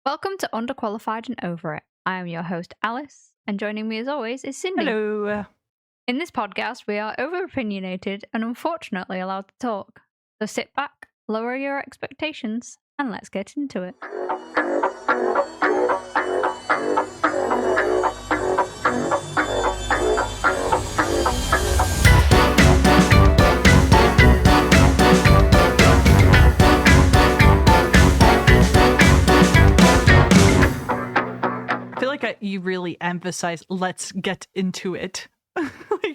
Welcome to Underqualified and Over It. I am your host, Alice, and joining me as always is Cindy. Hello. In this podcast, we are over-opinionated and unfortunately allowed to talk. So sit back, lower your expectations, and let's get into it. I feel like you really emphasize, let's get into it.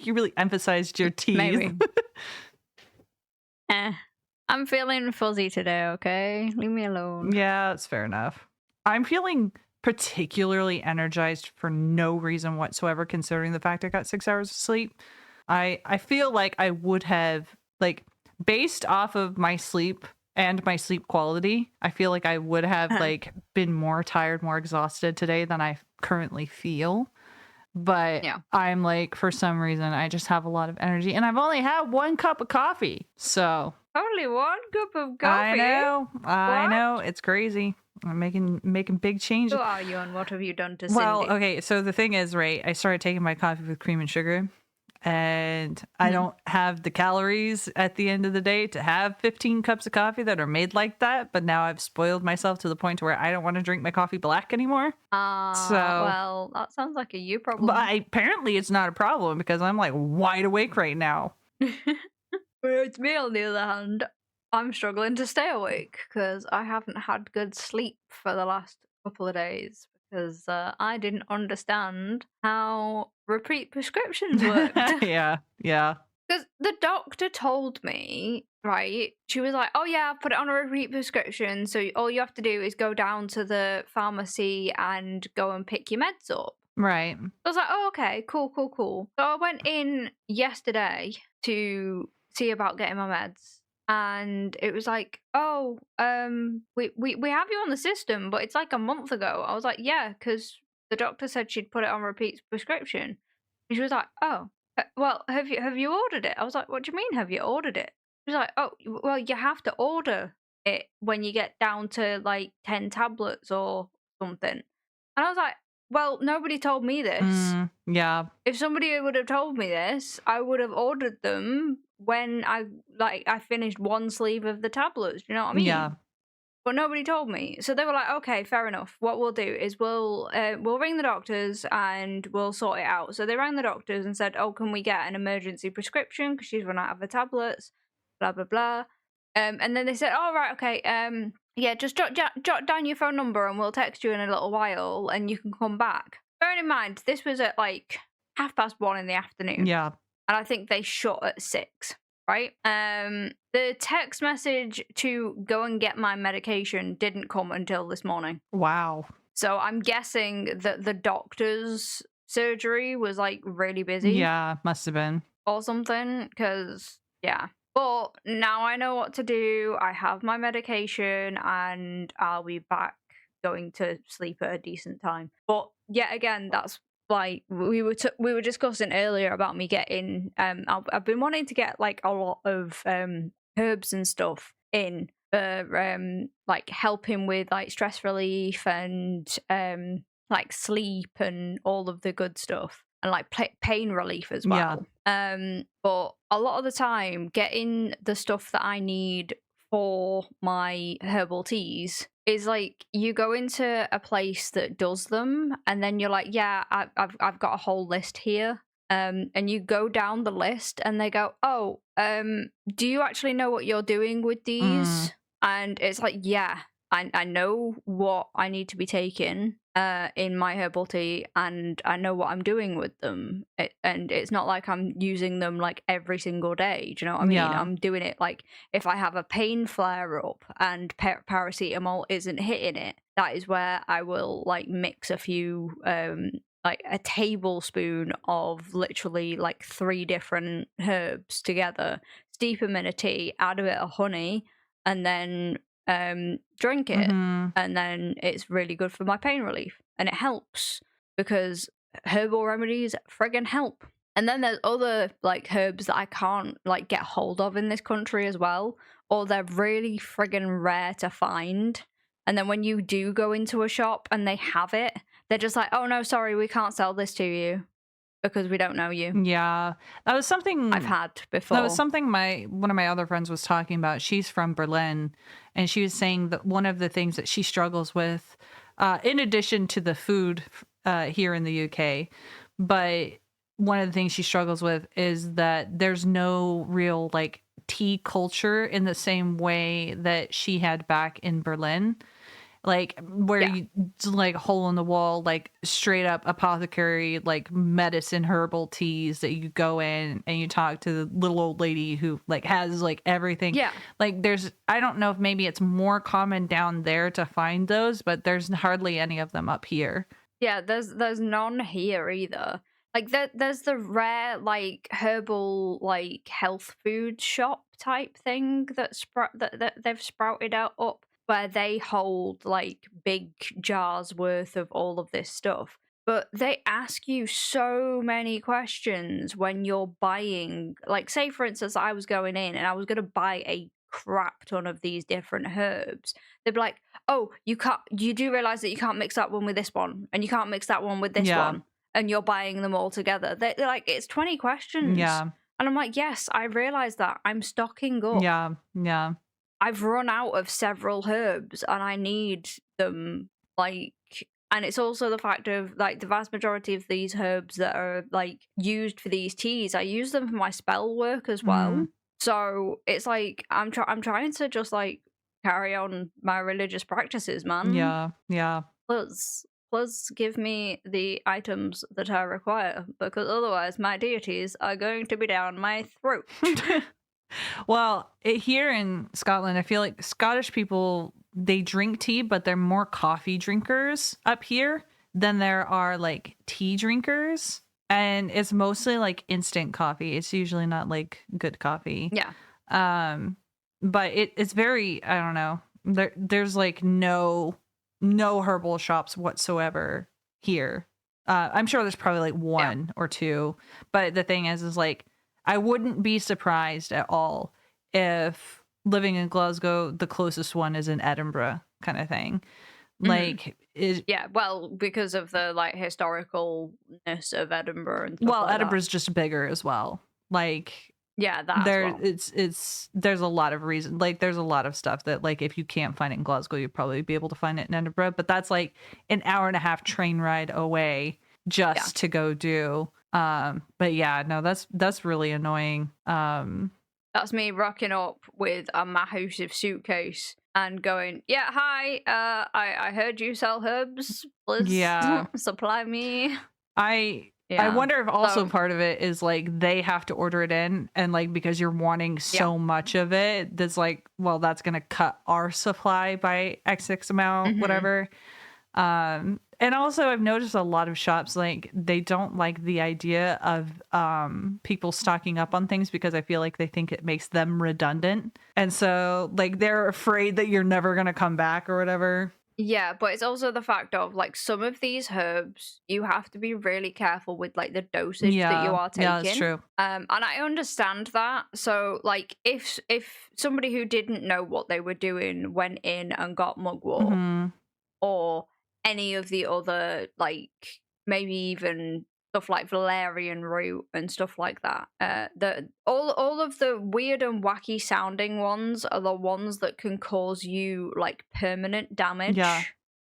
You really emphasized your teeth. Maybe. I'm feeling fuzzy today, okay? Leave me alone. Yeah, that's fair enough. I'm feeling particularly energized for no reason whatsoever, considering the fact I got 6 hours of sleep. I feel like I would have, like, based off of my sleep and my sleep quality, I feel like I would have, like, been more tired, more exhausted today than I currently feel. But Yeah. I'm like, for some reason, I just have a lot of energy, and I've only had 1 cup of coffee. So Only 1 cup of coffee? I know, it's crazy. I'm making big changes. Who are you and what have you done to Cindy? Well, okay, so the thing is, right, I started taking my coffee with cream and sugar, and I don't have the calories at the end of the day to have 15 cups of coffee that are made like that, but now I've spoiled myself to the point where I don't want to drink my coffee black anymore. Well, that sounds like a you problem. But apparently it's not a problem because I'm like wide awake right now. Whereas me, on the other hand, I'm struggling to stay awake because I haven't had good sleep for the last couple of days because I didn't understand how repeat prescriptions worked. Yeah. Because the doctor told me, right, she was like, oh yeah, I've put it on a repeat prescription, so all you have to do is go down to the pharmacy and go and pick your meds up. Right. I was like, oh, okay, cool. So I went in yesterday to see about getting my meds, and it was like, oh, we have you on the system, but it's like a month ago. I was like, yeah, because the doctor said she'd put it on repeat prescription. And she was like, oh, well, have you ordered it? I was like, what do you mean, have you ordered it? She was like, oh, well, you have to order it when you get down to like 10 tablets or something. And I was like, well, nobody told me this. Yeah. If somebody would have told me this, I would have ordered them when I finished one sleeve of the tablets. You know what I mean? Yeah. But nobody told me. So they were like, okay, fair enough. What we'll do is we'll ring the doctors and we'll sort it out. So they rang the doctors and said, oh, can we get an emergency prescription because she's run out of the tablets, blah, blah, blah. And then they said, oh, right, okay, yeah, just jot down your phone number and we'll text you in a little while and you can come back. Bearing in mind, this was at like 1:30 in the afternoon. Yeah. And I think they shut at 6, right? The text message to go and get my medication didn't come until this morning. Wow. So I'm guessing that the doctor's surgery was like really busy. Yeah, must have been. Or something, because, yeah. But now I know what to do. I have my medication and I'll be back going to sleep at a decent time. But yet again, that's like we were discussing earlier about me getting I've been wanting to get like a lot of herbs and stuff in for like helping with like stress relief and like sleep and all of the good stuff, and like pain relief as well. But a lot of the time, getting the stuff that I need for my herbal teas is like you go into a place that does them, and then you're like, yeah, I've got a whole list here. And you go down the list, and they go, oh, do you actually know what you're doing with these? And it's like, yeah, I know what I need to be taking in my herbal tea, and I know what I'm doing with them. And it's not like I'm using them like every single day. Do you know what I mean? Yeah. I'm doing it like if I have a pain flare up and paracetamol isn't hitting it, that is where I will like mix a few like a tablespoon of literally like 3 different herbs together, steep them in a tea, add a bit of honey, and then drink it. And then it's really good for my pain relief, and it helps because herbal remedies friggin' help. And then there's other like herbs that I can't like get hold of in this country as well, or they're really friggin' rare to find, And then when you do go into a shop and they have it, they're just like, oh no, sorry, we can't sell this to you because we don't know you. Yeah. That was something I've had That was before. something one of my other friends was talking about. She's from Berlin, and she was saying that one of the things that she struggles with, in addition to the food here in the UK, but one of the things she struggles with is that there's no real like tea culture in the same way that she had back in Berlin. Like where Yeah. you like hole in the wall, like straight up apothecary, like medicine herbal teas that you go in and you talk to the little old lady who like has like everything. Yeah. Like I don't know if maybe it's more common down there to find those, but there's hardly any of them up here. Yeah, there's none here either. Like there's the rare like herbal like health food shop type thing that they've sprouted out up where they hold like big jars worth of all of this stuff. But they ask you so many questions when you're buying, like say for instance I was going in and I was going to buy a crap ton of these different herbs. They'd be like, oh, you do realize that you can't mix that one with this one and you can't mix that one with this Yeah. one and you're buying them all together. They're like, it's 20 questions. Yeah. And I'm like, yes, I realize that. I'm stocking up. Yeah. Yeah. I've run out of several herbs and I need them. Like, and it's also the fact of like the vast majority of these herbs that are like used for these teas, I use them for my spell work as well. Mhm. So it's like I'm trying to just like carry on my religious practices, man. Yeah. Yeah. Plus give me the items that I require because otherwise my deities are going to be down my throat. Well, here in Scotland, I feel like Scottish people, they drink tea, but they're more coffee drinkers up here than there are like tea drinkers. And it's mostly like instant coffee. It's usually not like good coffee. Yeah. But it's very, I don't know. There's like no herbal shops whatsoever here. I'm sure there's probably like one or two, but the thing is like I wouldn't be surprised at all if living in Glasgow, the closest one is in Edinburgh, kind of thing. Like, yeah, well, because of the like historicalness of Edinburgh and stuff like Edinburgh's just bigger as well. Like, yeah, that as well. There's a lot of reason. Like, there's a lot of stuff that like if you can't find it in Glasgow, you'd probably be able to find it in Edinburgh. But that's like an hour and a half train ride away just to go do. But yeah, no, that's really annoying. That's me rocking up with a massive suitcase and going, yeah, hi, I heard you sell herbs. Please supply me. I wonder if also part of it is like they have to order it in and like because you're wanting so much of it, that's like, well, that's gonna cut our supply by X amount, whatever. And also I've noticed a lot of shops like they don't like the idea of people stocking up on things because I feel like they think it makes them redundant. And so like they're afraid that you're never gonna come back or whatever. Yeah, but it's also the fact of like some of these herbs you have to be really careful with like the dosage that you are taking. Yeah, that's true. And I understand that. So like if somebody who didn't know what they were doing went in and got mugwort or any of the other like maybe even stuff like valerian root and stuff like that, all of the weird and wacky sounding ones are the ones that can cause you like permanent damage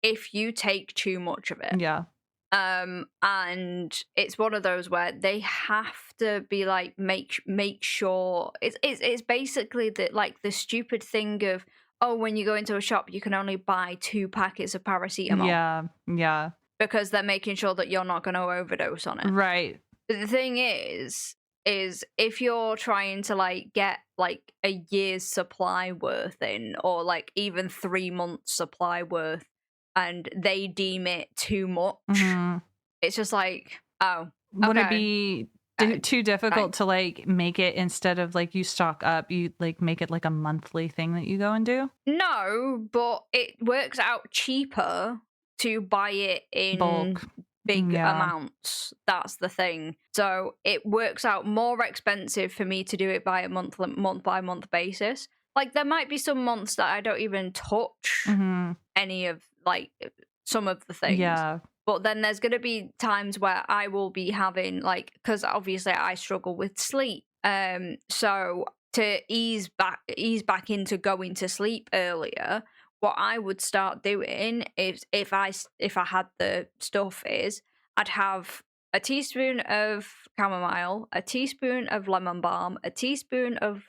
if you take too much of it. And it's one of those where they have to be like make sure it's basically the like the stupid thing of, oh, when you go into a shop, you can only buy 2 packets of paracetamol. Yeah. Because they're making sure that you're not going to overdose on it. Right. But the thing is if you're trying to like get like a year's supply worth in, or like even 3 months supply worth, and they deem it too much, it's just like, oh, okay. Would it be too difficult to like make it instead of like you stock up, you like make it like a monthly thing that you go and do? No, but it works out cheaper to buy it in bulk, big amounts. That's the thing. So it works out more expensive for me to do it by a month by month basis. like there might be some months that I don't even touch Mhm. any of like some of the things. Yeah. But then there's going to be times where I will be having like, because obviously I struggle with sleep. So to ease back into going to sleep earlier, what I would start doing is if I had the stuff is I'd have a teaspoon of chamomile, a teaspoon of lemon balm, a teaspoon of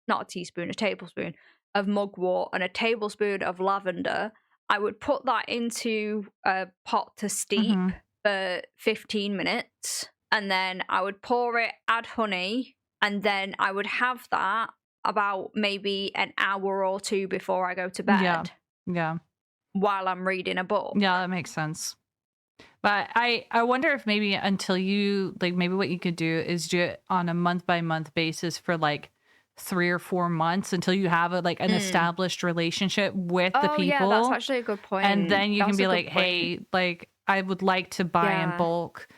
not a teaspoon, a tablespoon of mugwort, and a tablespoon of lavender. I would put that into a pot to steep Mhm. for 15 minutes, and then I would pour it, add honey, and then I would have that about maybe an hour or two before I go to Yeah. bed Yeah. while I'm reading a book. Yeah, that makes sense. But I wonder if maybe until you like maybe what you could do is do it on a month by month basis for like 3 or 4 months until you have a like an Mm. established relationship with the Oh, yeah, that's people. actually a good And point. then you can That's a be good like, point. "Hey, like I would like to buy in Yeah. bulk.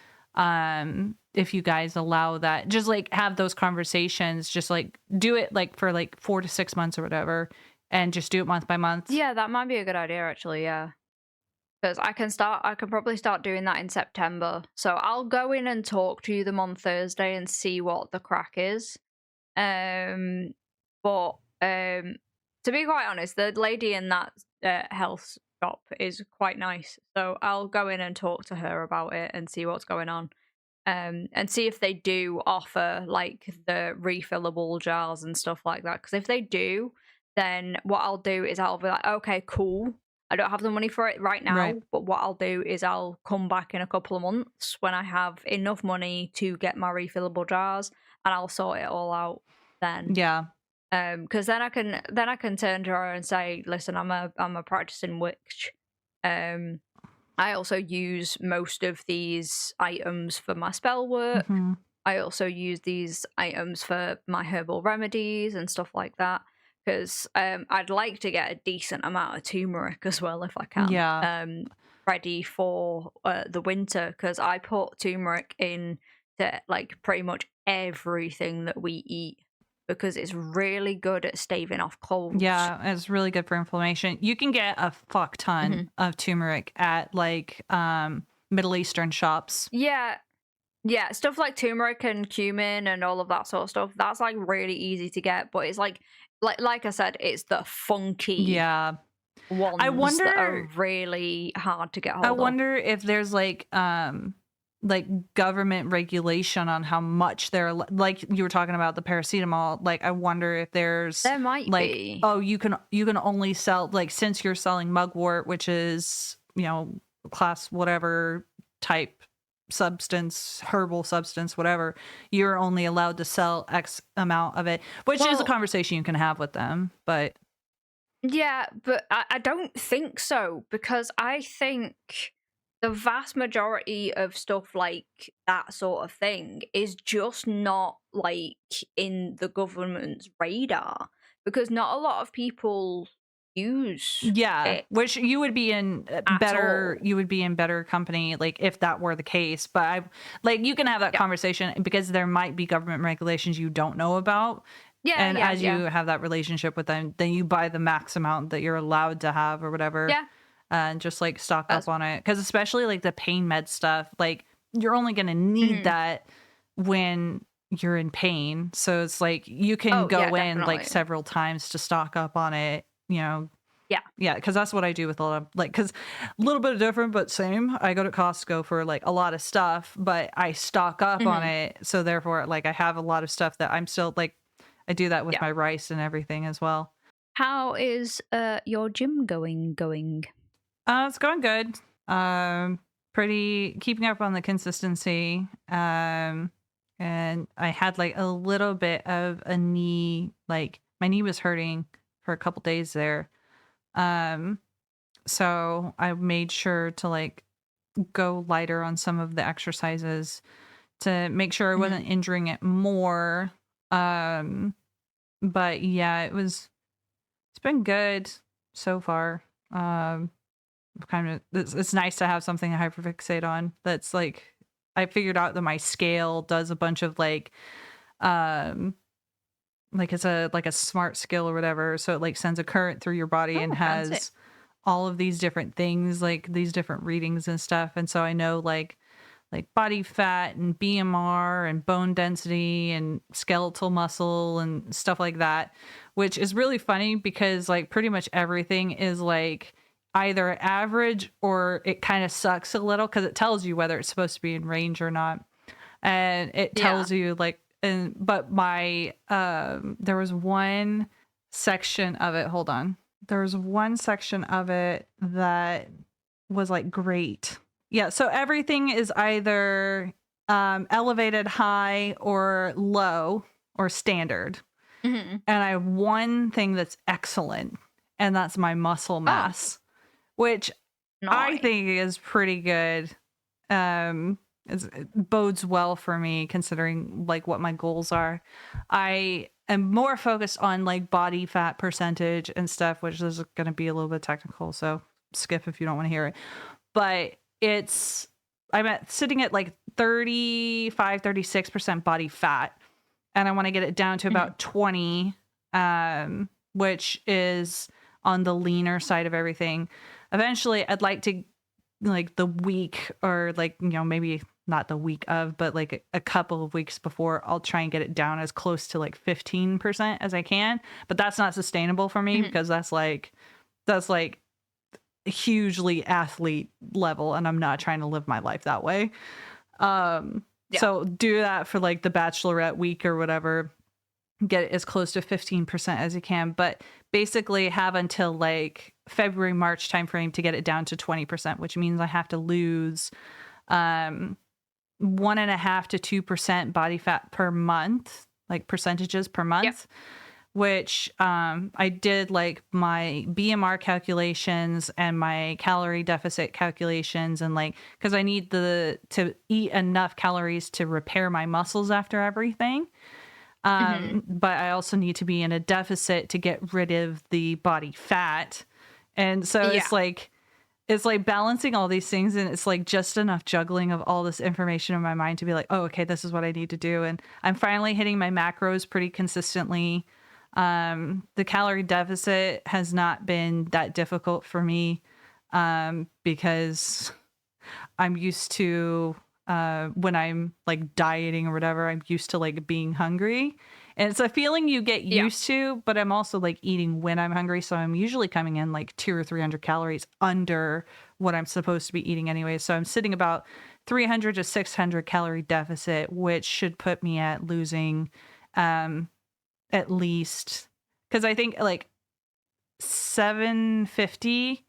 If you guys allow that." Just like have those conversations, just like do it like for like 4 to 6 months or whatever and just do it month by month. Yeah, that might be a good idea, actually. Yeah. Because I can probably start doing that in September. So I'll go in and talk to them on Thursday and see what the crack is. Um, but to be quite honest, the lady in that health shop is quite nice. So I'll go in and talk to her about it and see what's going on. And see if they do offer like the refillable jars and stuff like that. Because if they do, then what I'll do is I'll be like, okay, cool. I don't have the money for it right Right. now, but what I'll do is I'll come back in a couple of months when I have enough money to get my refillable jars, and I'll sort it all out then. Yeah. Because then I can turn to her and say, listen, I'm a practicing witch. Um, I also use most of these items for my spell work. Mhm. I also use these items for my herbal remedies and stuff like that. Because I'd like to get a decent amount of turmeric as well if I can. Yeah. Ready for the winter, because I put turmeric in to like pretty much everything that we eat because it's really good at staving off colds. Yeah, it's really good for inflammation. You can get a fuck ton Hmm. of turmeric at like Middle Eastern shops. Yeah, yeah, stuff like turmeric and cumin and all of that sort of stuff, that's like really easy to get, but it's like I said, it's the funky Yeah. I ones that are wonder really hard to get I hold of. wonder if there's like government regulation on how much they're like you were talking about the paracetamol. Like I wonder if there's There might like, be. oh, you can only sell like since you're selling mugwort, which is, class whatever type substance, herbal substance, whatever, you're only allowed to sell X amount of it, which is a Well, conversation you can have with them. But yeah, but I don't think so, because I think the vast majority of stuff like that sort of thing is just not like in the government's radar, because not a lot of people use yeah, it which you would be in at better all. you would be in better company like if that were the case. But I like you can have that Yeah. conversation because there might be government regulations you don't know about. Yeah, And yeah, as you yeah. have that relationship with them, then you buy the max amount that you're allowed to have or whatever, Yeah. and just like stock up That's on it. Because especially like the pain med stuff, like you're only going to need mhm. that when you're in pain. So it's like you can Oh, yeah, go in like definitely. several times to stock up on it, Yeah. yeah, because that's what I do with a lot of like, because a little bit different, but same. I go to Costco for like a lot of stuff, but I stock up on Mhm. it. So therefore, like, I have a lot of stuff that I'm still like, I do that with Yeah. my rice and everything as well. How is your gym going? It's going good. Pretty keeping up on the consistency. And I had like a little bit of a knee, like my knee was hurting for a couple days there. Um, so I made sure to like go lighter on some of the exercises to make sure I Mhm. wasn't injuring it more. Um, but yeah, it's been good so far. Kind of it's nice to have something to hyperfixate on. That's like I figured out that my scale does a bunch of like um like it's a like a smart skill or whatever. So it like sends a current through your body and Oh, fancy. has all of these different things, like these different readings and stuff. And so I know like body fat and BMR and bone density and skeletal muscle and stuff like that, which is really funny because like pretty much everything is like either average or it kind of sucks a little because it tells you whether it's supposed to be in range or not. And it Yeah. tells you like and but my there was one section of it, hold on. There was one section of it that was like great. Yeah, so everything is either elevated high or low or standard. Hmm. And I have one thing that's excellent, and that's my muscle Oh, mass, which I nice. think is pretty good. It bodes well for me considering like what my goals are. I am more focused on like body fat percentage and stuff, which is going to be a little bit technical. So skip if you don't want to hear it. But it's I'm at sitting at like 36% body fat, and I want to get it down to Hmm. about 20, which is on the leaner side of everything. Eventually, I'd like to like the week or like, maybe not the week of, but like a couple of weeks before, I'll try and get it down as close to like 15% as I can. But that's not sustainable for me Hmm. because that's like hugely athlete level and I'm not trying to live my life that way. Yeah. So do that for like the bachelorette week or whatever, get it as close to 15% as you can, but basically have until like February, March timeframe to get it down to 20%, which means I have to lose 1.5 to 2% body fat per month, like percentages per Yeah. month, which I did like my BMR calculations and my calorie deficit calculations, and like because I need to eat enough calories to repair my muscles after everything. Hmm. But I also need to be in a deficit to get rid of the body fat. And so Yeah. it's like balancing all these things, and it's like just enough juggling of all this information in my mind to be like, oh, okay, this is what I need to do. And I'm finally hitting my macros pretty consistently. The calorie deficit has not been that difficult for me because I'm used to when I'm like dieting or whatever, I'm used to like being hungry. And it's a feeling you get Yeah. used to, but I'm also like eating when I'm hungry. So I'm usually coming in like 200 or 300 calories under what I'm supposed to be eating anyway. So I'm sitting about 300 to 600 calorie deficit, which should put me at losing um, at least, because I think like 750,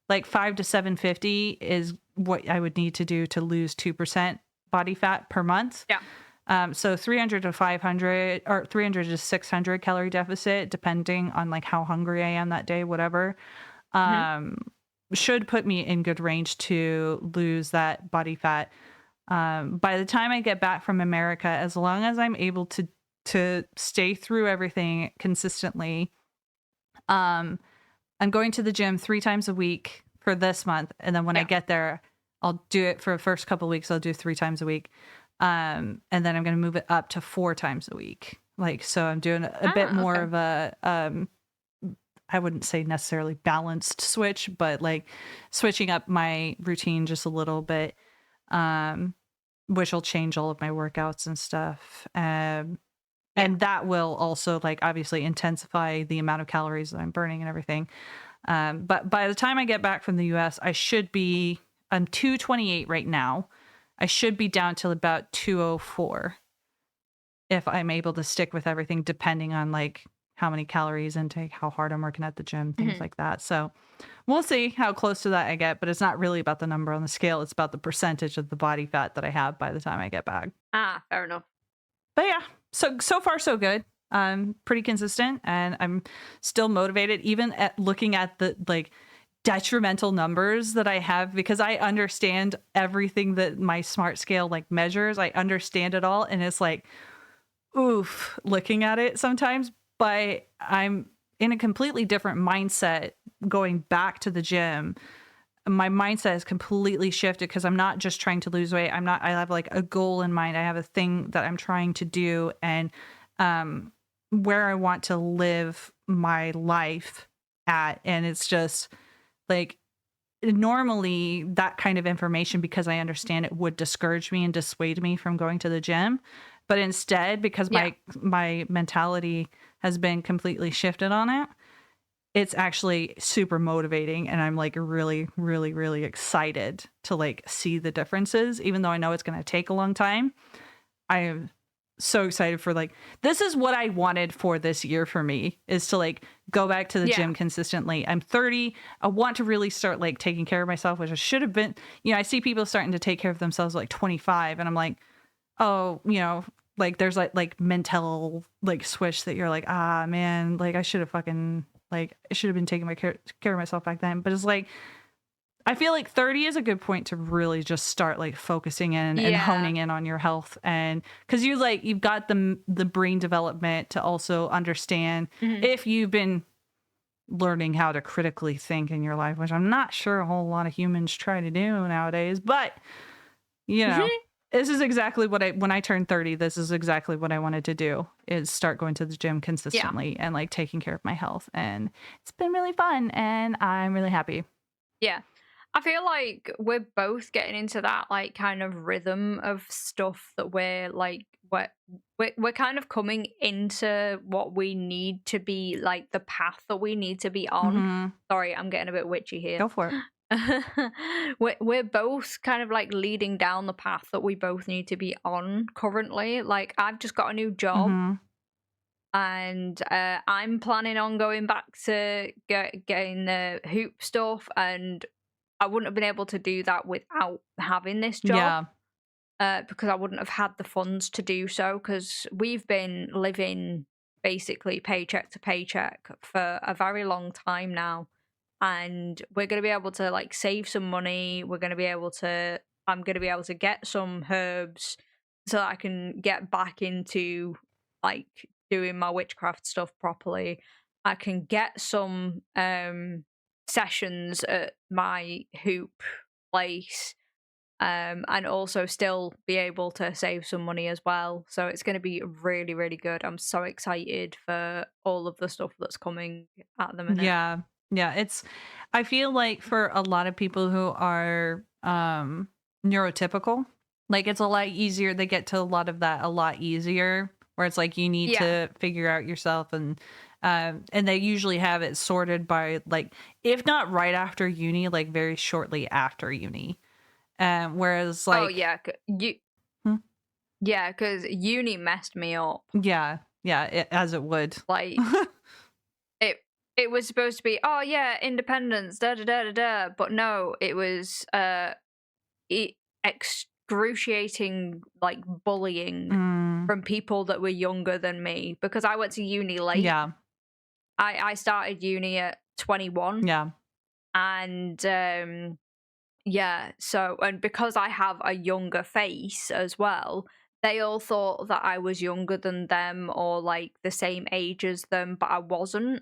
like 5 to 750 is what I would need to do to lose 2% body fat per month. Yeah. So 300 to 500 or 300 to 600 calorie deficit, depending on like how hungry I am that day, whatever, Hmm. um, should put me in good range to lose that body fat. By the time I get back from America, as long as I'm able to stay through everything consistently, um, I'm going to the gym 3 times a week for this month, and then when I Yeah. get there, I'll do it for the first couple of weeks. I'll do 3 times a week, and then I'm going to move it up to 4 times a week. Like so, I'm doing a bit Ah, more okay. of a I wouldn't say necessarily balanced switch, but like switching up my routine just a little bit, um, which will change all of my workouts and stuff. Yeah. And that will also like obviously intensify the amount of calories that I'm burning and everything. But by the time I get back from the US, I'm 228 right now. I should be down to about 204 if I'm able to stick with everything, depending on like how many calories intake, how hard I'm working at the gym, things Hmm. like that. So we'll see how close to that I get, but it's not really about the number on the scale. It's about the percentage of the body fat that I have by the time I get back. Ah, fair enough. But yeah, so far so good. I'm pretty consistent and I'm still motivated even at looking at the like detrimental numbers that I have because I understand everything that my smart scale like measures. I understand it all and it's like oof looking at it sometimes, but I'm in a completely different mindset going back to the gym. My mindset is completely shifted because I'm not just trying to lose weight. I have like a goal in mind. I have a thing that I'm trying to do. And um, where I want to live my life at. And it's just like normally that kind of information, because I understand it, would discourage me and dissuade me from going to the gym. But instead, because Yeah. my mentality has been completely shifted on it, it's actually super motivating, and I'm, like, really, really, really excited to, like, see the differences, even though I know it's gonna take a long time. I am so excited for, like, this is what I wanted for this year for me, is to, like, go back to the Yeah. gym consistently. I'm 30. I want to really start, like, taking care of myself, which I should have been. I see people starting to take care of themselves, like, 25, and I'm like, "Oh," like, there's, like, mental, like, switch that you're like, "Ah, man, like, I should have fucking, like, I should have been taking my care of myself back then." But it's like, I feel like 30 is a good point to really just start, like, focusing in and Yeah. honing in on your health, and because you've got the brain development to also understand Mhm. if you've been learning how to critically think in your life, which I'm not sure a whole lot of humans try to do nowadays, but you know, Mhm. this is exactly what when I turned 30, this is exactly what I wanted to do, is start going to the gym Yeah. consistently and, like, taking care of my health. And it's been really fun and I'm really happy. Yeah. I feel like we're both getting into that like kind of rhythm of stuff that we're like we're kind of coming into what we need to be like the path that we need to be on. Mhm. Sorry, I'm getting a bit witchy here. Go for it. We're both kind of like leading down the path that we both need to be on currently. Like I've just got a new job Mhm. and I'm planning on going back to getting the hoop stuff, and I wouldn't have been able to do that without having this job Yeah. because I wouldn't have had the funds to do so. Because we've been living basically paycheck to paycheck for a very long time now, and we're going to be able to like save some money. We're going to be able to. I'm going to be able to get some herbs so that I can get back into like doing my witchcraft stuff properly. I can get some sessions at my hoop place, and also still be able to save some money as well. So it's going to be really, really good. I'm so excited for all of the stuff that's coming at the minute. Yeah. Yeah, I feel like for a lot of people who are neurotypical, like, it's a lot easier. They get to a lot of that a lot easier, where it's like you need Yeah. to figure out yourself, and they usually have it sorted by, like, if not right after uni, like very shortly after uni. Whereas Oh like yeah. hmm, Yeah, because uni messed me up. yeah, yeah, as it would. Like it it was supposed to be, oh yeah, independence, da da da da da. But no, it was excruciating like bullying Mm, from people that were younger than me because I went to uni late. yeah, I started uni at 21, yeah, and yeah, so and because I have a younger face as well, they all thought that I was younger than them or like the same age as them, but I wasn't.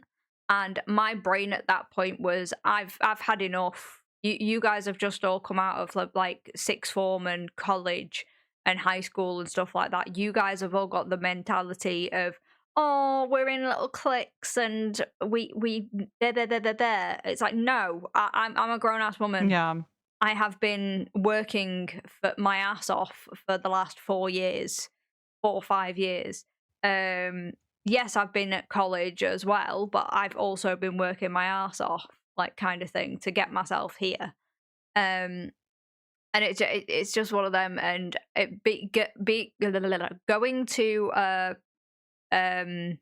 And my brain at that point was, I've had enough. You guys have just all come out of like sixth form and college and high school and stuff like that. You guys have all got the mentality of, oh, we're in little cliques and we there. It's like, no, I'm a grown ass woman. yeah, I have been working for my ass off for the last 4 years, 4 or 5 years. Yes, I've been at college as well, but I've also been working my ass off, like kind of thing, to get myself here. Um, and it's just one of them. And going to um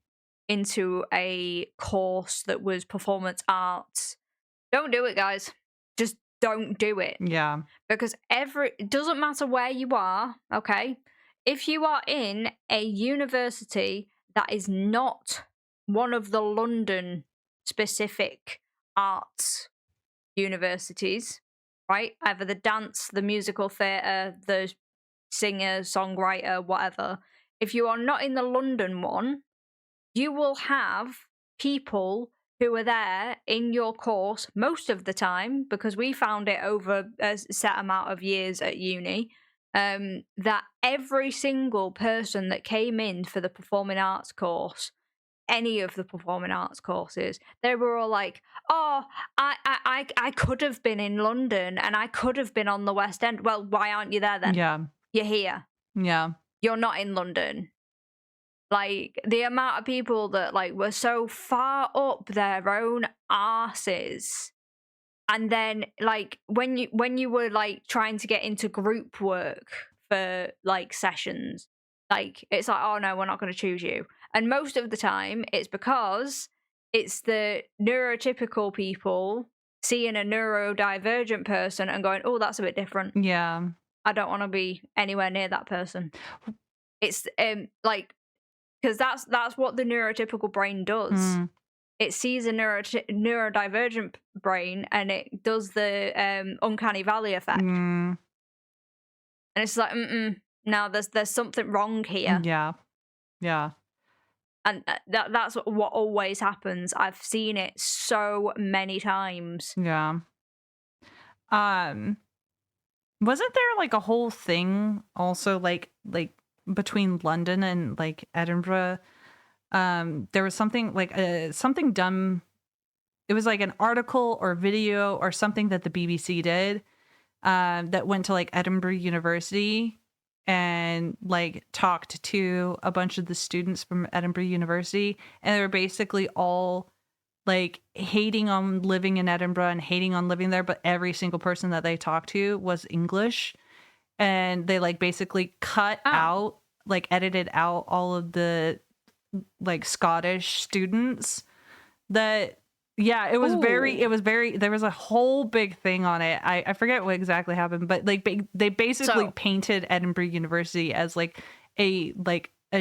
into a course that was performance arts. Don't do it, guys. Just don't do it yeah, because it doesn't matter where you are, okay? If you are in a university that is not one of the London specific arts universities, right? Either the dance, the musical theatre, the singer, songwriter, whatever. If you are not in the London one, you will have people who are there in your course most of the time, because we found it over a set amount of years at uni, that every single person that came in for the performing arts course any of the performing arts courses, they were all like, "Oh, I could have been in London and I could have been on the West End." Well, why aren't you there then? Yeah. You're here. Yeah. You're not in London. Like, the amount of people that, like, were so far up their own arses, and then, like, when you were, like, trying to get into group work for, like, sessions, like, it's like, "Oh, no, we're not gonna choose you." And most of the time, it's because it's the neurotypical people seeing a neurodivergent person and going, "Oh, that's a bit different. Yeah. I don't wanna be anywhere near that person." It's, like, because that's what the neurotypical brain does. Mm. It sees a neurodivergent brain and it does the uncanny valley effect, Mm. and it's like, now there's something wrong here, Yeah. Yeah. and that's what always happens. I've seen it so many times. Yeah. Um, wasn't there like a whole thing also like between London and like Edinburgh? There was something like something dumb. It was like an article or video or something that the BBC did that went to like Edinburgh University and like talked to a bunch of the students from Edinburgh University, and they were basically all like hating on living in Edinburgh and hating on living there, but every single person that they talked to was English, and they like basically edited out all of the like Scottish students that yeah, it was very there was a whole big thing on it. I forget what exactly happened, but like they basically painted Edinburgh University as like a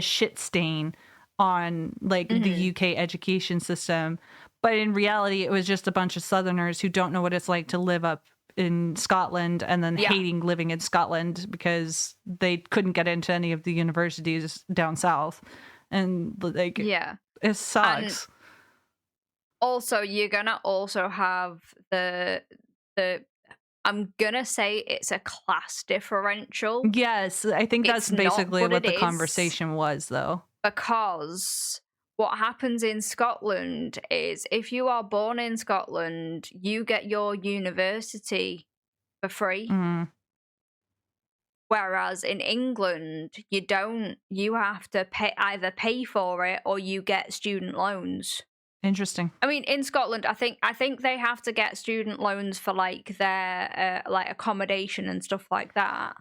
shit stain on like the UK education system. But in reality, it was just a bunch of Southerners who don't know what it's like to live up in Scotland and then hating living in Scotland because they couldn't get into any of the universities down south. And like, it sucks. And also, you're gonna also have the I'm gonna say it's a class differential. Yes, I think that's basically what the conversation was, though. Because what happens in Scotland is if you are born in Scotland, you get your university for free. Whereas in England, you don't. You have to either pay for it or you get student loans. Interesting. I mean, in Scotland, I think they have to get student loans for like their like accommodation and stuff like that.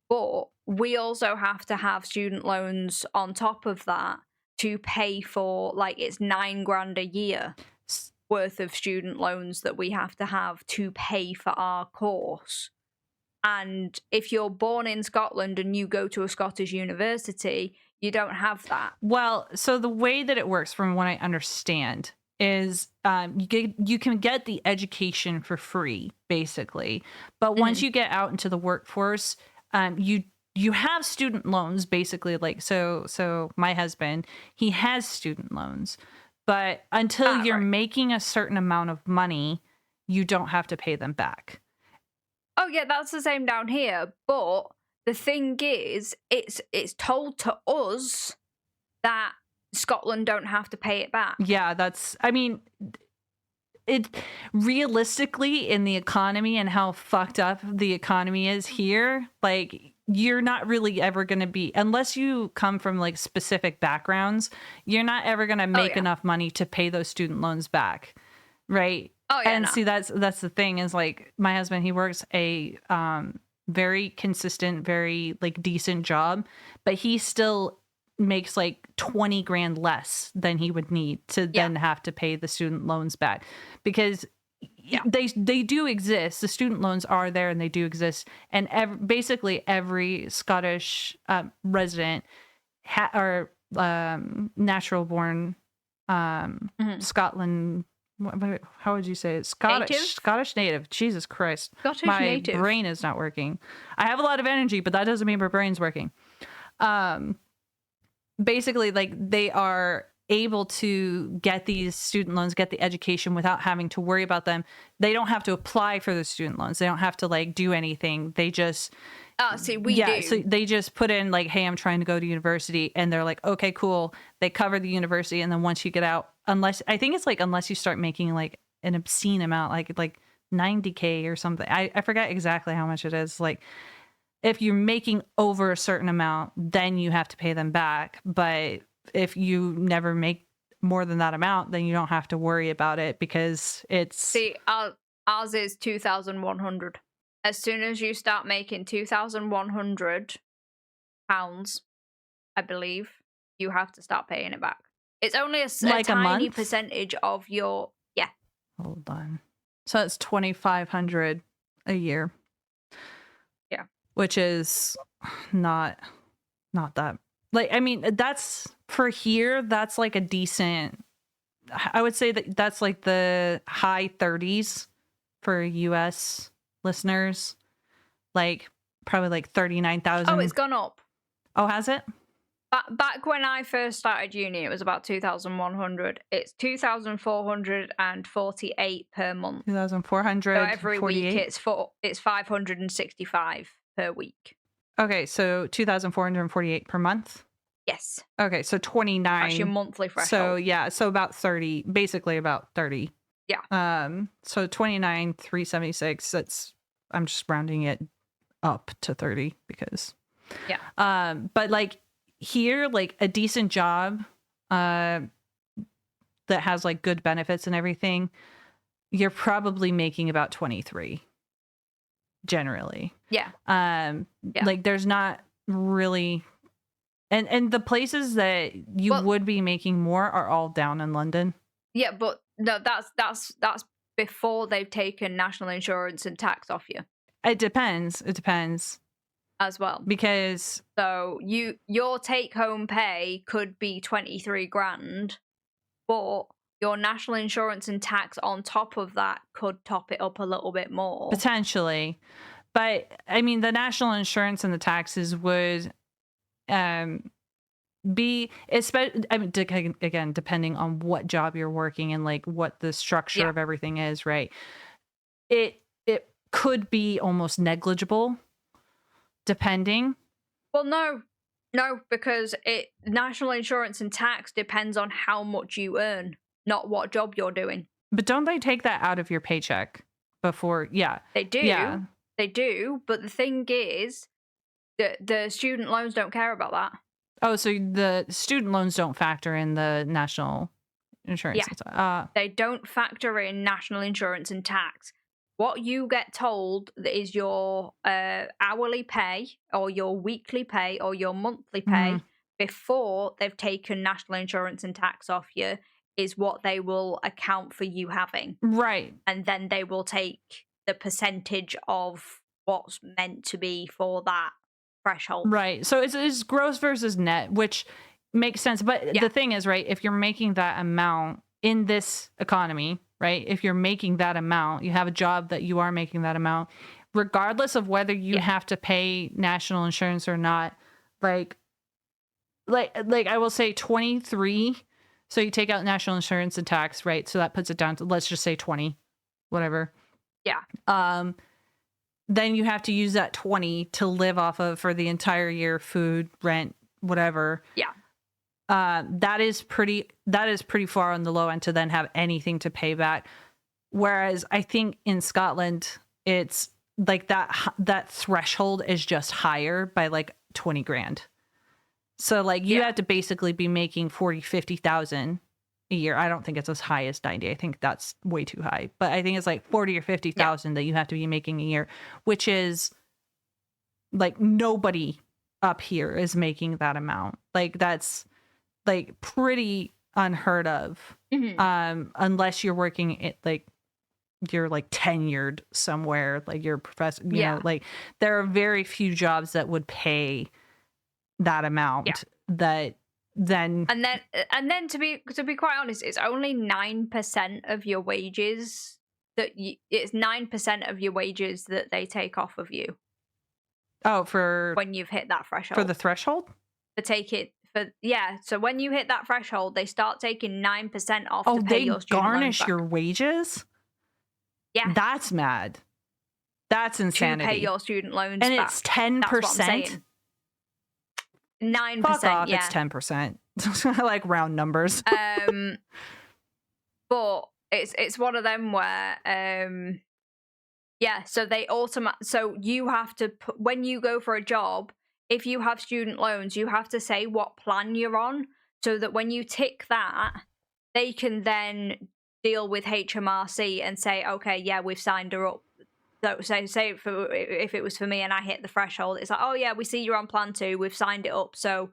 But we also have to have student loans on top of that to pay for, like, it's $9,000 a year worth of student loans that we have to pay for our course. And if you're born in Scotland and you go to a Scottish university, you don't have that. Well, so the way that it works, from what I understand, is you can get the education for free, basically. But once you get out into the workforce, you have student loans, basically. Like so my husband, he has student loans, but until you're making a certain amount of money, you don't have to pay them back. Oh yeah, that's the same down here. But the thing is, it's told to us that Scotland don't have to pay it back. Yeah, I mean, it realistically, in the economy and how fucked up the economy is here, like, you're not really ever going to be, unless you come from like specific backgrounds, you're not ever going to make enough money to pay those student loans back, right? Oh yeah, and see, that's the thing, is like my husband, he works a very consistent, very like decent job, but he still makes like 20 grand less than he would need to then have to pay the student loans back, because they do exist. The student loans are there and they do exist, and basically every Scottish resident or natural born Scotland. How would you say it? Scottish native. Jesus Christ. My native. brain is not working. I have a lot of energy, but that doesn't mean my brain's working. Basically, like, they are able to get these student loans, get the education without having to worry about them. They don't have to apply for the student loans. They don't have to like do anything. They just See, we do. So they just put in like, hey, I'm trying to go to university, and they're like, okay, cool. They cover the university, and then once you get out, unless you start making like an obscene amount, like 90K or something. I forget exactly how much it is. Like if you're making over a certain amount, then you have to pay them back. But if you never make more than that amount, then you don't have to worry about it because it's... See, ours is 2,100. As soon as you start making £2,100, I believe, you have to start paying it back. It's only a tiny percentage of your... Yeah. Hold on. So it's 2,500 a year. Yeah. Which is not that... Like, I mean, that's... For here, that's like a decent... I would say that's like the high 30s for US listeners. Like, probably like 39,000. Oh, it's gone up. Oh, has it? Back when I first started uni, it was about 2,100. It's 2,448 per month. 2,400. So every week it's 565 per week. Okay, so 2,448 per month. Yes. Okay, so 29. That's your monthly threshold. So yeah, so about 30, basically about 30. Yeah. So 29,376. That's... I'm just rounding it up to 30 because... Yeah. But like here, like a decent job that has like good benefits and everything, you're probably making about 23 generally. Yeah. Like there's not really... And the places that you would be making more are all down in London. Yeah, but no, that's before they've taken national insurance and tax off you. It depends As well. Because so your take home pay could be 23 grand, but your national insurance and tax on top of that could top it up a little bit more. Potentially. But I mean, the national insurance and the taxes would be, especially, I mean, again, depending on what job you're working and like what the structure of everything is, right? It could be almost negligible, depending. Well, no, because national insurance and tax depends on how much you earn, not what job you're doing. But don't they take that out of your paycheck before? Yeah, they do. Yeah, they do. But the thing is, the student loans don't care about that. Oh, so the student loans don't factor in the national insurance? Yeah. They don't factor in national insurance and tax. What you get told is your hourly pay or your weekly pay or your monthly pay before they've taken national insurance and tax off you is what they will account for you having. Right. And then they will take the percentage of what's meant to be for that threshold. Right. So it's gross versus net, which makes sense. But the thing is, right, if you're making that amount in this economy, right, if you're making that amount, you have a job that you are making that amount, regardless of whether you have to pay national insurance or not, like I will say 23. So you take out national insurance and tax, right? So that puts it down to, let's just say 20, whatever. Yeah. Then you have to use that 20 to live off of for the entire year, food, rent, whatever. Yeah. That is pretty far on the low end to then have anything to pay back. Whereas I think in Scotland, it's like that threshold is just higher by like 20 grand. So like you have to basically be making 40, 50,000 a year. I don't think it's as high as 90. I think that's way too high. But I think it's like 40 or 50,000 that you have to be making a year, which is like nobody up here is making that amount. Like that's like pretty unheard of. Unless you're working at like you're like tenured somewhere, like you're a professor, you know, like there are very few jobs that would pay that amount that then and then to be quite honest, it's only 9% of your wages it's 9% of your wages that they take off of you. Oh, for when you've hit that threshold. For the threshold? So when you hit that threshold, they start taking 9% off Oh, to pay they your student loans garnish back. your wages? Yeah, That's mad. That's to pay insanity. your student loans And back. it's That's what I'm 10%? saying. 9%. Fuck off, yeah. it's 10%. I like round numbers. But it's one of them where so they so you have to when you go for a job, if you have student loans, you have to say what plan you're on, so that when you tick that, they can then deal with HMRC and say, okay, yeah, we've signed her up. So say if it was for me and I hit the threshold, it's like, oh yeah, we see you're on plan 2, we've signed it up, so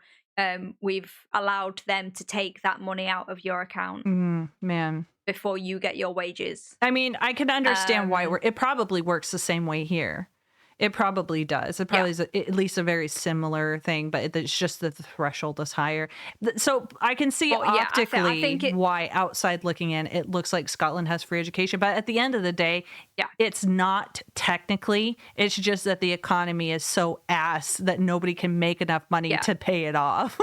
we've allowed them to take that money out of your account Man. before you get your wages. I mean, I can understand why it probably works the same way here. It probably does. It probably is at least a very similar thing, but it's just that the threshold is higher. So I can see optically I think why outside looking in, it looks like Scotland has free education. But at the end of the day, it's not technically. It's just that the economy is so ass that nobody can make enough money to pay it off.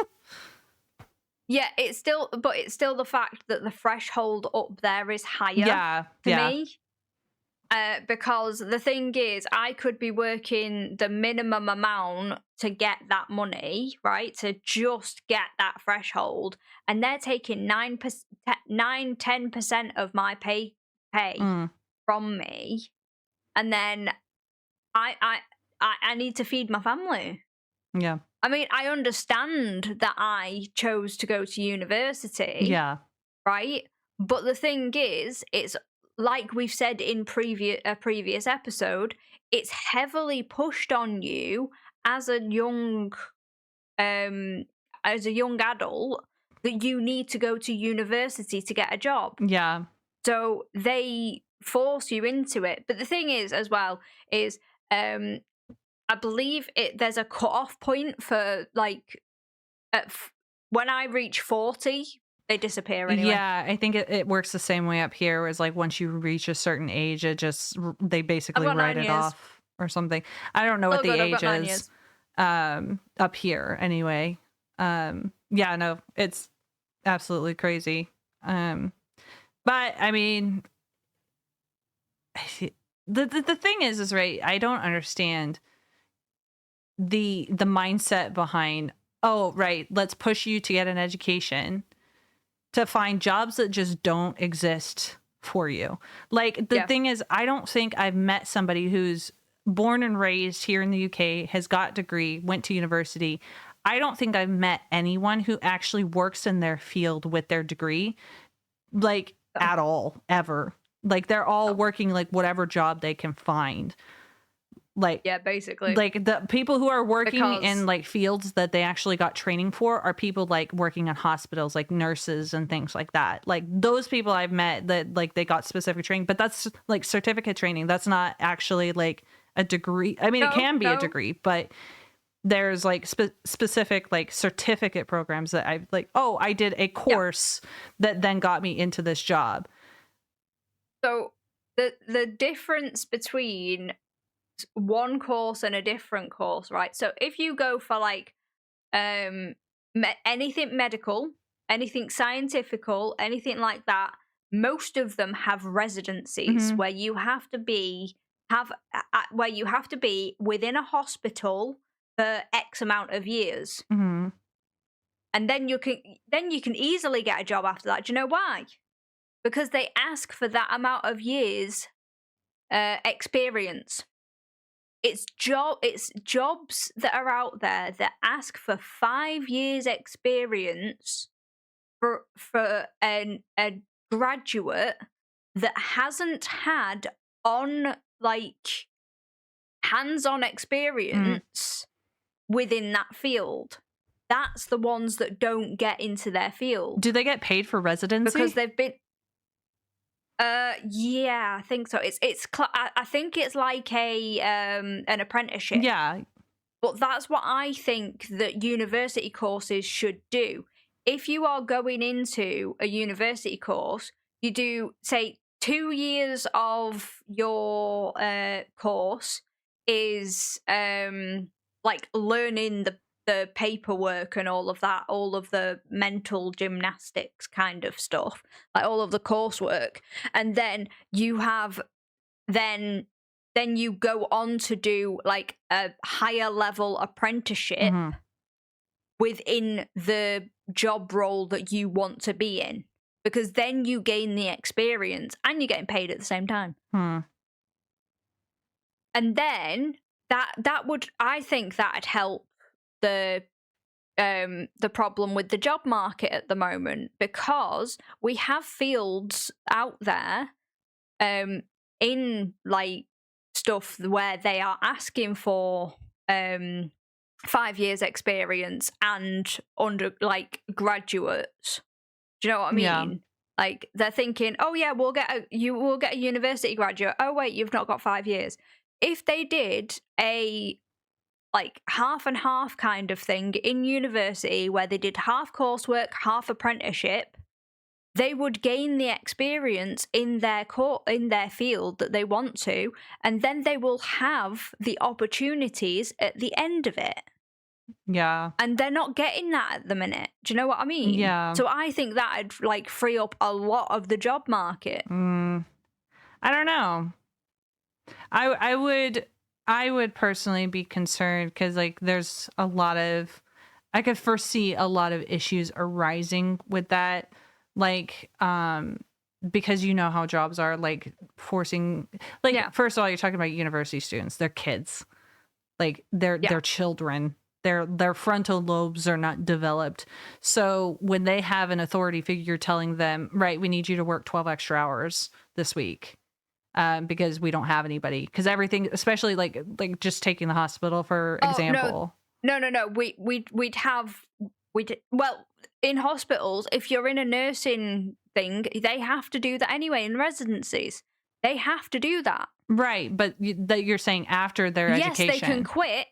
Yeah, it's still the fact that the threshold up there is higher for me. Because the thing is, I could be working the minimum amount to get that money, right? To just get that threshold. And they're taking 10% of my pay from me. And then I need to feed my family. Yeah. I mean, I understand that I chose to go to university. Yeah. Right? But the thing is, it's like we've said in a previous episode, it's heavily pushed on you as a young adult that you need to go to university to get a job. Yeah. So they force you into it. But the thing is, as well, is I believe there's a cut-off point for like when I reach 40, they disappear anyway. Yeah, I think it works the same way up here. Whereas like once you reach a certain age, they basically write it off or something. I don't know what the age is up here anyway. Yeah, no, it's absolutely crazy. But I mean, the thing is right. I don't understand the mindset behind. Oh, right. Let's push you to get an education, to find jobs that just don't exist for you. Like the thing is, I don't think I've met somebody who's born and raised here in the UK, has got a degree, went to university. I don't think I've met anyone who actually works in their field with their degree, like at all, ever. Like they're all working like whatever job they can find. Like, basically, like the people who are working in like fields that they actually got training for are people like working in hospitals, like nurses and things like that. Like those people I've met that like they got specific training, but that's like certificate training. That's not actually like a degree. I mean, it can be a degree, but there's like specific like certificate programs that I've like, oh, I did a course that then got me into this job. So the difference between one course and a different course, right? So if you go for like anything medical, anything scientifical, anything like that, most of them have residencies where you have to be within a hospital for X amount of years. And then you can easily get a job after that. Do you know why? Because they ask for that amount of years experience. It's jobs that are out there that ask for 5 years experience for a graduate that hasn't had hands-on experience within that field. That's the ones that don't get into their field. Do they get paid for residency? Because they've been yeah, I think so. I think it's like an apprenticeship. Yeah. But that's what I think that university courses should do. If you are going into a university course, you do say 2 years of your course is like learning the paperwork and all of that, all of the mental gymnastics kind of stuff, like all of the coursework, and then you have then you go on to do like a higher level apprenticeship Mhm. within the job role that you want to be in, because then you gain the experience and you're getting paid at the same time. Hmm. And then that would, I think that'd help the problem with the job market at the moment, because we have fields out there in like stuff where they are asking for 5 years experience and under like graduates. Do you know what I Yeah. mean? Like they're thinking, oh yeah, you will get a university graduate. Oh wait, you've not got 5 years. If they did a like half and half kind of thing in university where they did half coursework, half apprenticeship, they would gain the experience in their in their field that they want to, and then they will have the opportunities at the end of it. Yeah. And they're not getting that at the minute. Do you know what I mean? Yeah. So I think that'd like free up a lot of the job market. I don't know. I would personally be concerned because like there's a lot of I could foresee a lot of issues arising with that. Like because you know how jobs are like forcing like Yeah. first of all, you're talking about university students. They're kids. Like they're children. Their frontal lobes are not developed. So when they have an authority figure telling them, right, we need you to work 12 extra hours this week. Because we don't have anybody. Because everything, especially like just taking the hospital for example. No. Well, in hospitals, if you're in a nursing thing, they have to do that anyway. In residencies, they have to do that. Right, but that you're saying after their education. Yes, they can quit.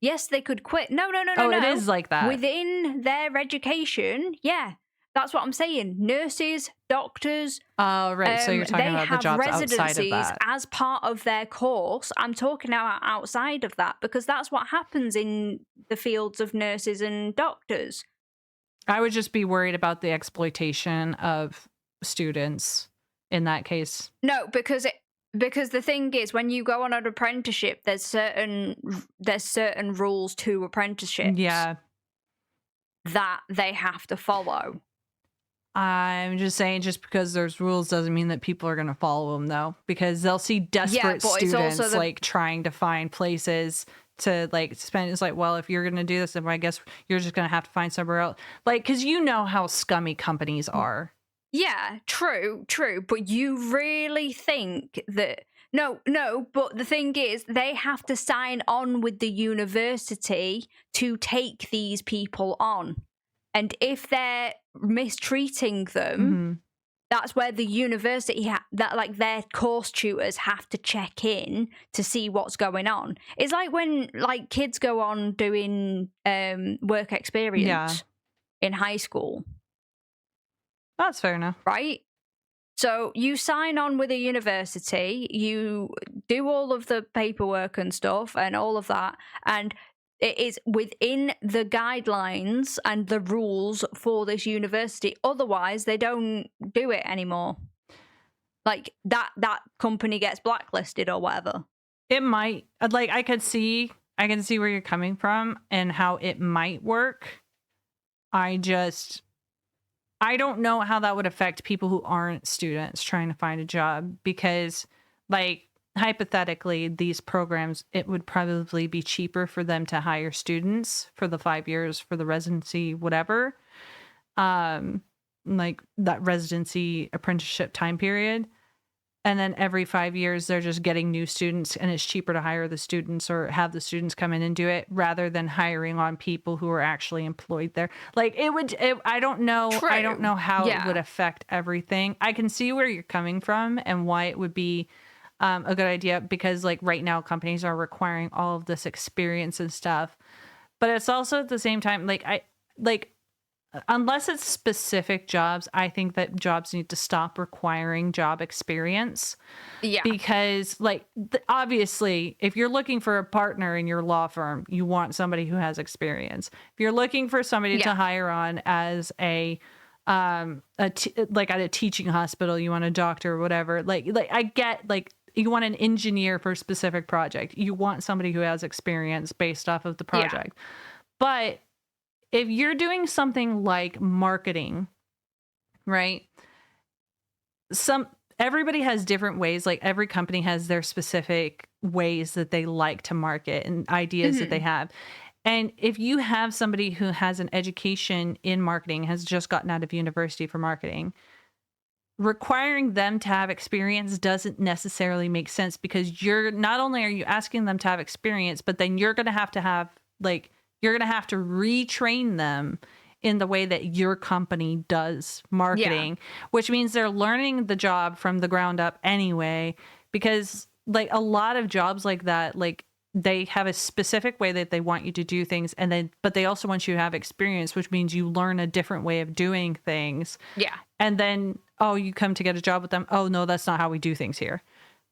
Yes, they could quit. No. It is like that. Within their education, yeah. That's what I'm saying. Nurses, doctors. Oh, right. So you're talking about the jobs outside of that. They have residencies as part of their course. I'm talking now outside of that, because that's what happens in the fields of nurses and doctors. I would just be worried about the exploitation of students in that case. No, because the thing is, when you go on an apprenticeship, there's certain rules to apprenticeships. Yeah. That they have to follow. I'm just saying, just because there's rules doesn't mean that people are going to follow them, though, because they'll see desperate students like trying to find places to like spend. It's like, well, if you're going to do this, then I guess you're just going to have to find somewhere else. Like, because you know how scummy companies are. Yeah, true. But you really think that no, but the thing is, they have to sign on with the university to take these people on. And if they're mistreating them, that's where the university that like their course tutors have to check in to see what's going on. It's like when like kids go on doing work experience in high school. That's fair enough. Right? So you sign on with a university, you do all of the paperwork and stuff and all of that, and it is within the guidelines and the rules for this university. Otherwise, they don't do it anymore. Like that company gets blacklisted or whatever. It might, like, I can see where you're coming from and how it might work. I don't know how that would affect people who aren't students trying to find a job, because like hypothetically these programs, it would probably be cheaper for them to hire students for the 5 years for the residency, whatever. Like that residency apprenticeship time period. And then every 5 years, they're just getting new students, and it's cheaper to hire the students or have the students come in and do it rather than hiring on people who are actually employed there. Like I don't know. True. I don't know how it would affect everything. I can see where you're coming from and why it would be a good idea, because like right now companies are requiring all of this experience and stuff. But it's also at the same time, unless it's specific jobs, I think that jobs need to stop requiring job experience Yeah. because, like, obviously, if you're looking for a partner in your law firm, you want somebody who has experience. If you're looking for somebody Yeah. to hire on as like at a teaching hospital, you want a doctor or whatever. Like I get like you want an engineer for a specific project. You want somebody who has experience based off of the Yeah. project. But if you're doing something like marketing, right? Some Everybody has different ways, like every company has their specific ways that they like to market and ideas that they Mhm. have. And if you have somebody who has an education in marketing, has just gotten out of university for marketing, requiring them to have experience doesn't necessarily make sense because you're not only are you asking them to have experience, but then you're going to have like you're going to have to retrain them in the way that your company does Yeah. marketing, which means they're learning the job from the ground up anyway because like a lot of jobs like that, like they have a specific way that they want you to do things and then but they also want you to have experience, which means you learn a different way of doing things. Yeah. And then, oh, you come to get a job with them. Oh, no, that's not how we do things here.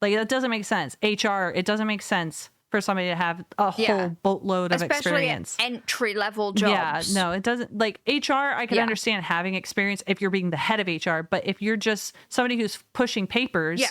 Like, that doesn't make sense. HR, it doesn't make sense for somebody to have a whole Yeah. boatload of Especially at experience. entry level Yeah, jobs. no, it doesn't. Like, HR, I can Yeah. understand having experience if you're being the head of HR. But if you're just somebody who's pushing papers Yeah.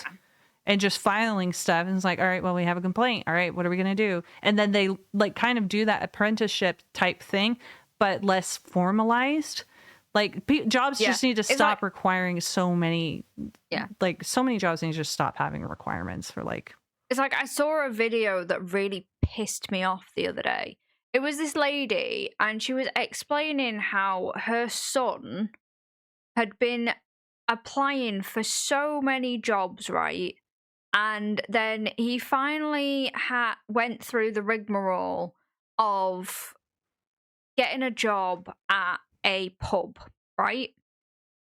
and just filing stuff, and it's like, all right, well, we have a complaint. All right, what are we going to do? And then they, like, kind of do that apprenticeship type thing, but less formalized. Like jobs Yeah. just need to It's stop like requiring so many, yeah. like so many jobs need to just stop having requirements for like, It's like I saw a video that really pissed me off the other day. It was this lady and she was explaining how her son had been applying for so many jobs, right? And then he finally went through the rigmarole of getting a job at a pub, right?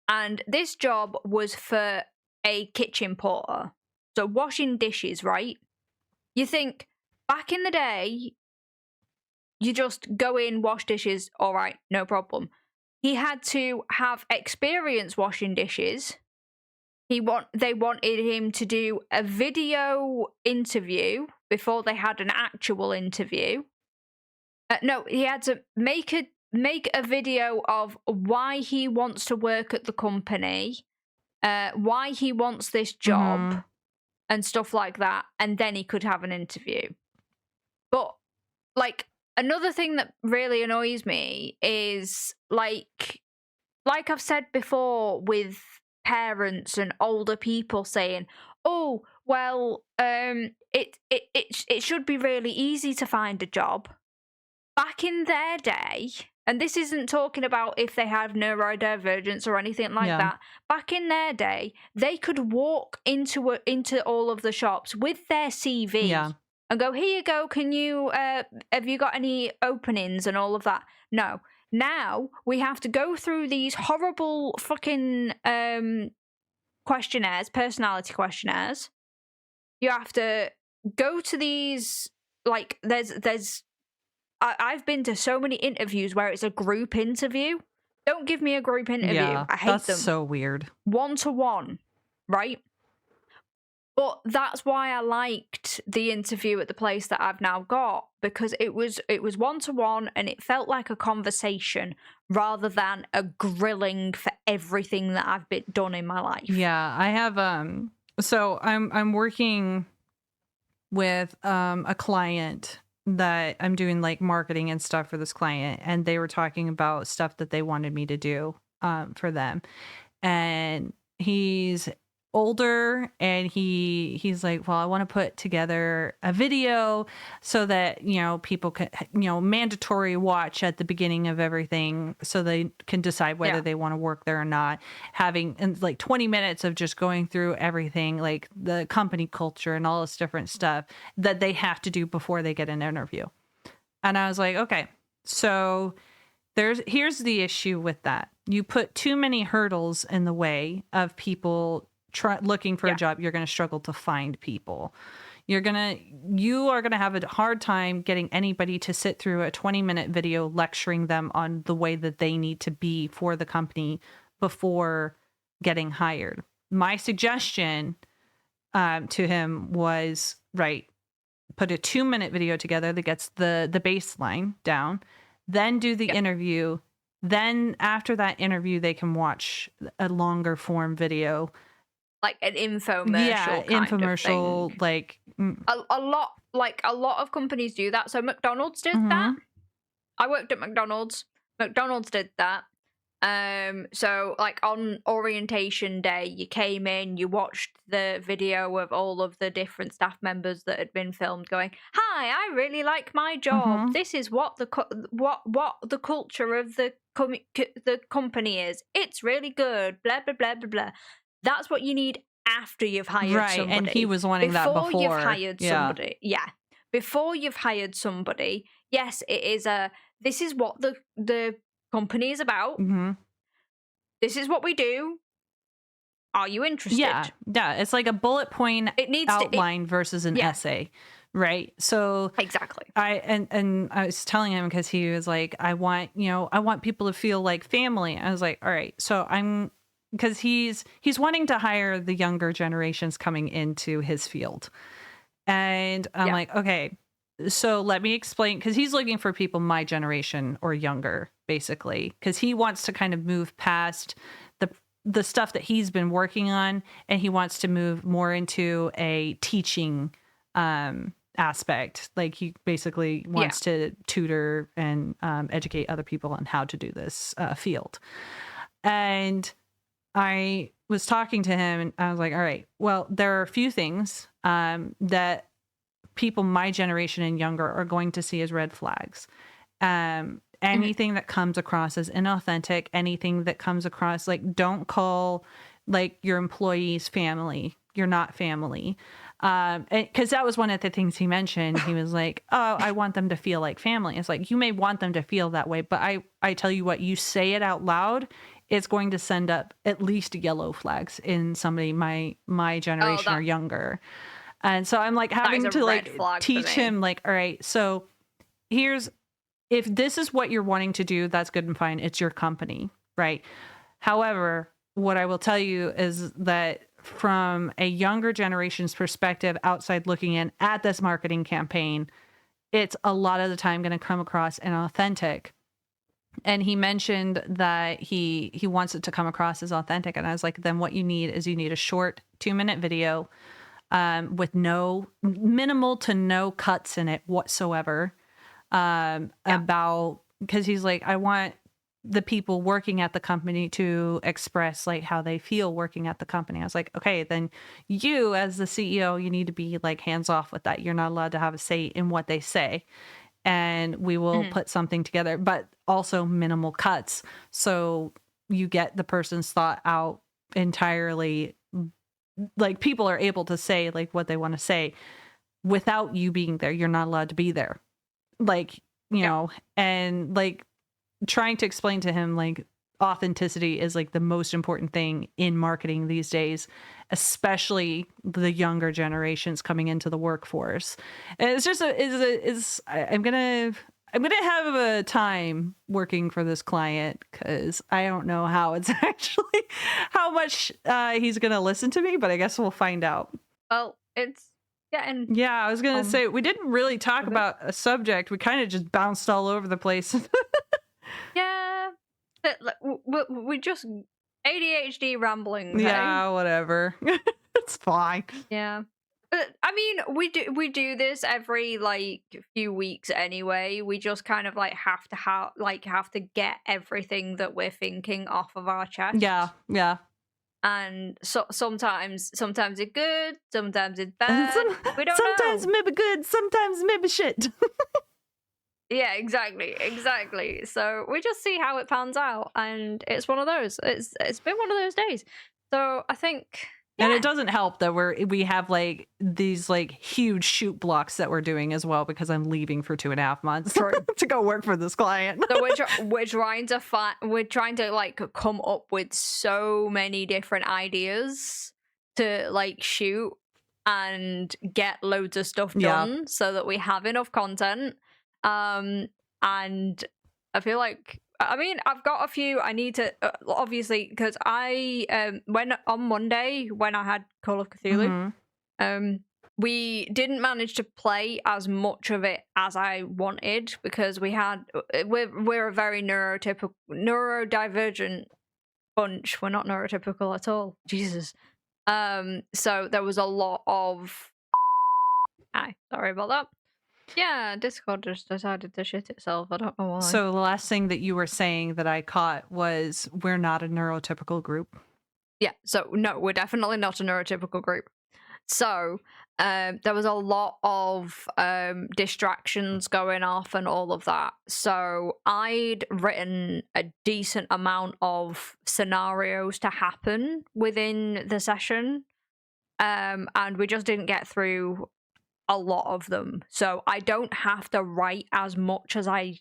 And this job was for a kitchen porter. So washing dishes, right? You think back in the day, you just go in, wash dishes, all right, no problem. He had to have experience washing dishes. They wanted him to do a video interview before they had an actual interview. No, he had to make a video of why he wants to work at the company, why he wants this job, mm-hmm. and stuff like that, and then he could have an interview. But like another thing that really annoys me is like I've said before with parents and older people saying, "Oh, well, it should be really easy to find a job." Back in their day, and this isn't talking about if they had neurodivergence or anything like Yeah, that. Back in their day, they could walk into all of the shops with their CV yeah, and go, "Here you go. Can you have you got any openings and all of that?" No. Now we have to go through these horrible fucking questionnaires, personality questionnaires. You have to go to these like I've been to so many interviews where it's a group interview. Don't give me a group interview. yeah. I hate That's them. so weird. 1-to-1, right? But that's why I liked the interview at the place that I've now got, because it was 1-to-1 and it felt like a conversation rather than a grilling for everything that I've been done in my life. Yeah, I have so I'm working with a client that I'm doing like marketing and stuff for this client, and they were talking about stuff that they wanted me to do for them. And he's older and he's like, well, I want to put together a video so that people can mandatory watch at the beginning of everything so they can decide whether Yeah. they want to work there or not, having and like 20 minutes of just going through everything, like the company culture and all this different stuff that they have to do before they get an interview. And I was like, okay, so here's the issue with that. You put too many hurdles in the way of people looking for a Yeah. job. You're going to struggle to find people. you are gonna have a hard time getting anybody to sit through a 20-minute video lecturing them on the way that they need to be for the company before getting hired. My suggestion to him was, right, put a 2-minute video together that gets the baseline down, then do the interview. Then after that interview, they can watch a longer form video. Like an infomercial kind infomercial, of thing. like a lot of companies do that. So McDonald's did that. I worked at McDonald's. McDonald's did that. So like on orientation day, you came in, you watched the video of all of the different staff members that had been filmed going, "Hi, I really like my job. This is what the what the culture of the company is. It's really good, blah blah blah blah blah." That's what you need after you've hired somebody. And he was wanting that before you've hired somebody. Yeah. Before you've hired somebody, yes, it is this is what the company is about. This is what we do. Are you interested? Yeah. It's like a bullet point outline versus an essay, right? So exactly. I was telling him, because he was like, I want people to feel like family. I was like, all right, so because he's wanting to hire the younger generations coming into his field, and I'm like, okay. So let me explain, because he's looking for people my generation or younger, basically, because he wants to kind of move past the stuff that he's been working on, and he wants to move more into a teaching aspect. Like he basically wants to tutor and educate other people on how to do this field. And I was talking to him, and I was like, all right, well, there are a few things that people my generation and younger are going to see as red flags. Anything that comes across as inauthentic, anything that comes across, like, don't call like your employees family. You're not family. Because that was one of the things he mentioned. He was like, oh, I want them to feel like family. It's like, you may want them to feel that way, but I tell you what, you say it out loud, it's going to send up at least yellow flags in somebody my generation or younger. And so I'm like having to like teach him, like, all right, so if this is what you're wanting to do, that's good and fine. It's your company, right? However, what I will tell you is that from a younger generation's perspective, outside looking in at this marketing campaign, it's a lot of the time going to come across inauthentic. And he mentioned that he wants it to come across as authentic. And I was like, then what you need is a short 2-minute video with minimal to no cuts in it whatsoever. About, because he's like, I want the people working at the company to express like how they feel working at the company. I was like, okay, then you as the CEO, you need to be like hands off with that. You're not allowed to have a say in what they say. And we will put something together, but also minimal cuts. So you get the person's thought out entirely. Like, people are able to say like what they want to say without you being there. You're not allowed to be there. Like, you know, and like trying to explain to him like authenticity is like the most important thing in marketing these days, especially the younger generations coming into the workforce. And it's just I'm gonna have a time working for this client, because I don't know how much he's gonna listen to me, but I guess we'll find out. Well, it's I was gonna say, we didn't really talk about a subject. We kind of just bounced all over the place. We just ADHD rambling. Yeah, whatever. It's fine. Yeah. I mean, we do this every like few weeks anyway. We just kind of like have to get everything that we're thinking off of our chest. Yeah. And so sometimes it's good, sometimes it's bad. We don't know. Sometimes maybe good, sometimes maybe shit. Yeah, exactly. So we just see how it pans out, and it's one of those. It's been one of those days. So I think. Yeah. And it doesn't help that we have like these like huge shoot blocks that we're doing as well, because I'm leaving for 2.5 months to go work for this client. So we're trying to like come up with so many different ideas to like shoot, and get loads of stuff Yeah. done so that we have enough content. And I feel like, I mean, I've got a few I need to, obviously, because when on Monday, when I had Call of Cthulhu, Mhm. we didn't manage to play as much of it as I wanted because we're a very neurodivergent bunch. We're not neurotypical at all. Jesus. So there was a lot of sorry about that. Yeah, Discord just decided to shit itself. I don't know why. So the last thing that you were saying that I caught was we're not a neurotypical group. Yeah, so no, we're definitely not a neurotypical group. So there was a lot of distractions going off and all of that. So I'd written a decent amount of scenarios to happen within the session. And we just didn't get through a lot of them. So I don't have to write as much as I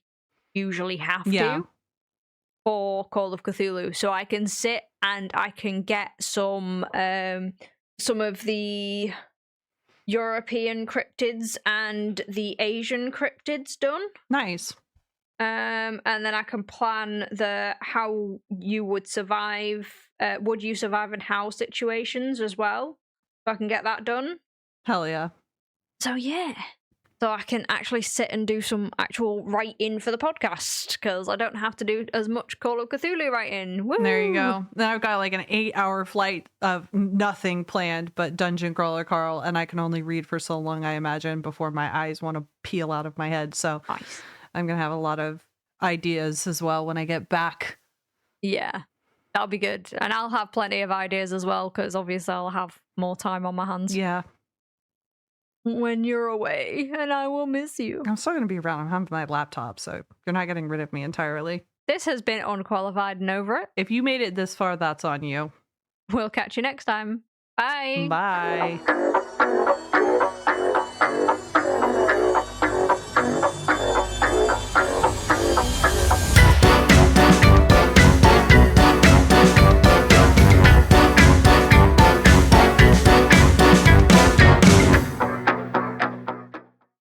usually have to for Call of Cthulhu. So I can sit and I can get some of the European cryptids and the Asian cryptids done. Nice. And then I can plan how you would survive. Would you survive in how situations as well? So I can get that done. Hell yeah. So yeah. So I can actually sit and do some actual writing for the podcast because I don't have to do as much Call of Cthulhu writing. Woo! There you go. Then I've got like an 8-hour flight of nothing planned but Dungeon Crawler Carl, and I can only read for so long, I imagine, before my eyes want to peel out of my head. So Nice. I'm going to have a lot of ideas as well when I get back. Yeah, that'll be good. And I'll have plenty of ideas as well because obviously I'll have more time on my hands. Yeah. When you're away, and I will miss you. I'm still going to be around. I'm having my laptop, so you're not getting rid of me entirely. This has been Unqualified and Over It. If you made it this far, that's on you. We'll catch you next time. Bye. Bye.